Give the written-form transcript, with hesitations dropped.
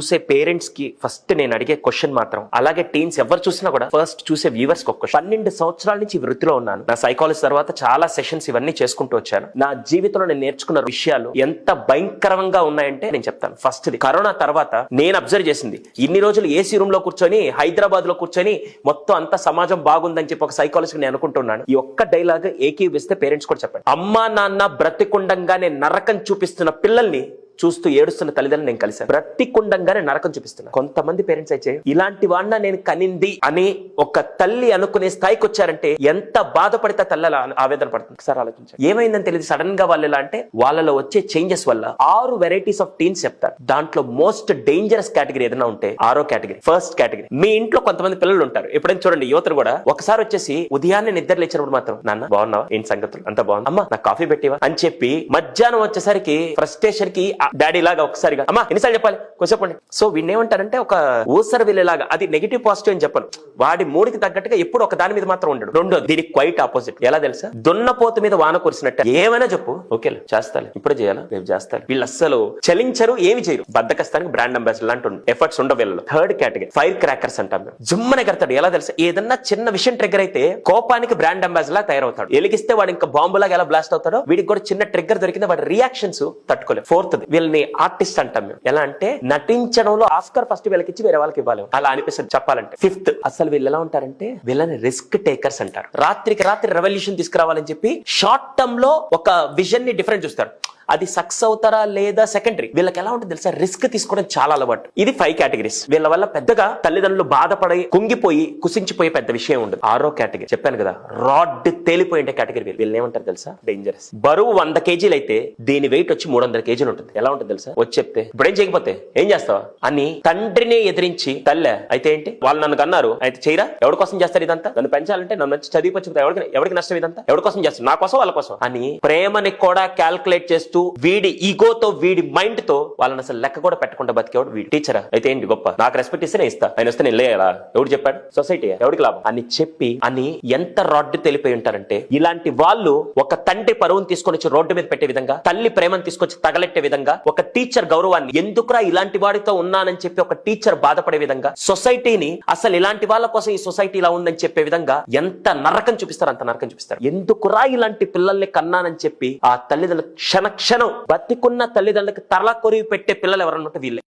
చూసే పేరెంట్స్ కి ఫస్ట్ నేను అడిగే క్వశ్చన్ మాత్రం, అలాగే టీన్స్ ఎవరు చూసినా కూడా ఫస్ట్ చూసే వ్యూవర్స్ కి ఒక క్వశ్చన్. 12 సంవత్సరాల నుంచి వృత్తిలో ఉన్నాను. నా సైకాలజీ తర్వాత చాలా సెషన్స్ ఇవన్నీ చేసుకుంటూ వచ్చాను. నా జీవితంలో నేను నేర్చుకున్న విషయాలు ఎంత భయంకరంగా ఉన్నాయంటే నేను చెప్తాను. ఫస్ట్ ది కరోనా తర్వాత నేను అబ్జర్వ్ చేసింది, ఇన్ని రోజులు ఏసీ రూమ్ లో కూర్చొని హైదరాబాద్ లో కూర్చొని మొత్తం అంత సమాజం బాగుందని చెప్పి ఒక సైకాలజీ నేను అనుకుంటున్నాను. ఈ ఒక్క డైలాగ్ ఏకీవిస్తే పేరెంట్స్ కూడా చెప్పండి. అమ్మా నాన్న బ్రతికుండంగానే నరకం చూపిస్తున్న పిల్లల్ని చూస్తూ ఏడుస్తున్న తల్లిదండ్రులు నేను కలిశాను. బ్రతికుండంగానే నరకం చూపిస్తున్నా. కొంతమంది పేరెంట్స్ అయితే ఇలాంటి వాడిన నేను కనింది అని ఒక తల్లి అనుకునే స్థాయికి వచ్చారంటే ఎంత బాధపడితే తల్లి ఆవేదన పడుతుంది. ఒకసారి ఆలోచించారు. ఏమైందని తెలియదు సడన్ గా వాళ్ళు ఎలా అంటే, వాళ్ళలో వచ్చే చేంజెస్ వల్ల 6 వెరైటీస్ ఆఫ్ టీన్స్ చెప్తారు. దాంట్లో మోస్ట్ డేంజరస్ కేటగిరీ ఏదైనా ఉంటే 6వ కేటగిరీ. ఫస్ట్ కేటగిరీ, మీ ఇంట్లో కొంతమంది పిల్లలు ఉంటారు. ఎప్పుడైనా చూడండి, యువతలు కూడా ఒకసారి వచ్చేసి ఉదయాన్నే నిద్ర లేచినప్పుడు మాత్రం, నాన్న బాగున్నావా, ఏంటి సంగతులు, అంత బాగుంది, అమ్మా నాకు కాఫీ పెట్టివా అని చెప్పి మధ్యాహ్నం వచ్చేసరికి ఫ్రస్ట్రేషన్ కి డాడీ లాగా ఒకసారిగా, అమ్మా ఎన్నిసార్లు చెప్పాలి కొంచెండి. సో వీడిని ఏమంటారంటే ఒక ఊసర విల్లేలాగా. అది నెగిటివ్ పాజిటివ్ అని చెప్పను, వాడి మూడికి తగ్గట్టుగా ఎప్పుడు ఒక దాని మీద మాత్రం ఉండడు. రెండోది దీనికి క్వైట్ ఆపోజిట్. ఎలా తెలుసా? దున్నపోతు మీద వాన కురిసినట్టు. ఏమైనా చెప్పు, ఓకే చేస్తాను, ఇప్పుడే చేయాలా, రేపు చేస్తాను. వీళ్ళు అస్సలు చలించరు, ఏమి చేయరు. బద్దకస్తానికి బ్రాండ్ అంబాసిడర్ లాంటి ఎఫర్ట్స్ ఉండవు వీళ్ళు. థర్డ్ కేటగిరీ ఫైర్ క్రాకర్స్ అంటాం మేము. జుమ్మనే కడతాడు. ఎలా తెలుసా? ఏదన్నా చిన్న విషయం ట్రిగ్గర్ అయితే కోపానికి బ్రాండ్ అంబాసిడర్ లా తయారవుతాడు. ఎలిగిస్తే వాడు ఇంకా బాంబులాగా ఎలా బ్లాస్ట్ అవుతాడో, వీడికి కూడా చిన్న ట్రిగ్గర్ దొరికింది, వాడి రియాక్షన్స్ తట్టుకోలేదు. ఫోర్త్, వీళ్ళని ఆర్టిస్ట్ అంటాం మేము. ఎలా అంటే నటించడంలో ఆస్కర్ ఫస్ట్ వీళ్ళకి ఇచ్చి వేరే వాళ్ళకి ఇవ్వాలి, అలా అనిపిస్తుంది చెప్పాలంటే. ఫిఫ్త్, అసలు వీళ్ళు ఎలా ఉంటారంటే వీళ్ళని రిస్క్ టేకర్స్ అంటారు. రాత్రికి రాత్రి రెవల్యూషన్ తీసుకురావాలని చెప్పి షార్ట్ టర్మ్ లో ఒక విజన్ ని డిఫరెంట్ చూస్తారు. అది సక్సెస్ అవుతారా లేదా సెకండరీ. వీళ్ళకి ఎలా ఉంటుంది తెలుసా? రిస్క్ తీసుకోవడం చాలా అలవాటు. ఇది 5 కేటగిరీస్. వీళ్ళ వల్ల పెద్దగా తల్లిదండ్రులు బాధపడి కుంగిపోయి కుసించిపోయే పెద్ద విషయం ఉండదు. 6వ కేటగిరీ చెప్పాను కదా, రాడ్ తేలిపోయింటే కేటగిరీ. వీళ్ళు ఏమంటారు తెలుసా? డేంజరస్. బరువు 100 కేజీలు అయితే దీని వెయిట్ వచ్చి 300 కేజీలు ఉంటుంది. ఎలా ఉంటుంది తెలుసా? వచ్చి చెప్తే ఇప్పుడేం చేయకపోతే ఏం చేస్తావా అని తండ్రిని ఎదిరించి, తల్లే అయితే ఏంటి, వాళ్ళు నన్ను కన్నారు అయితే చేయరా, ఎవరి కోసం చేస్తారు ఇదంతా, నన్ను పెంచాలంటే నన్ను వచ్చి చదివిపోవచ్చు, ఎవరికి నష్టం ఇదంతా, ఎవరి కోసం చేస్తారు, నా కోసం వాళ్ళ కోసం అని ప్రేమని కూడా క్యాల్కులేట్ చేస్తూ వీడి ఈగోతో వీడి మైండ్ తో వాళ్ళని అసలు లెక్క కూడా పెట్టకుండా బతికేవాడు వీడి. టీచరా అయితే ఏంటి గొప్ప, నాకు రెస్పెక్ట్ ఇస్తేనే ఇస్తా, ఆయన వస్తే నేను లేయాలా, ఎవడు చెప్పాడు, సొసైటీ ఎవరికి లాభం అని చెప్పి అని ఎంత రాడ్డు తెలిపోయి ఉంటారంటే, ఇలాంటి వాళ్ళు ఒక తండ్రి పరువును తీసుకొని వచ్చి రోడ్డు మీద పెట్టే విధంగా, తల్లి ప్రేమను తీసుకొచ్చి తగలెట్టే విధంగా, ఒక టీచర్ గౌరవాన్ని ఎందుకురా ఇలాంటి వాడితో ఉన్నానని చెప్పి ఒక టీచర్ బాధపడే విధంగా, సొసైటీని అసలు ఇలాంటి వాళ్ళ కోసం ఈ సొసైటీ ఇలా ఉందని చెప్పే విధంగా ఎంత నరకం చూపిస్తారు, అంత నరకం చూపిస్తారు. ఎందుకురా ఇలాంటి పిల్లల్ని కన్నానని చెప్పి ఆ తల్లిదండ్రులు క్షణ క్షణం బతికున్న తల్లిదండ్రులకు తల కొరివి పెట్టే పిల్లలు ఎవరన్నట్టు వీళ్ళే.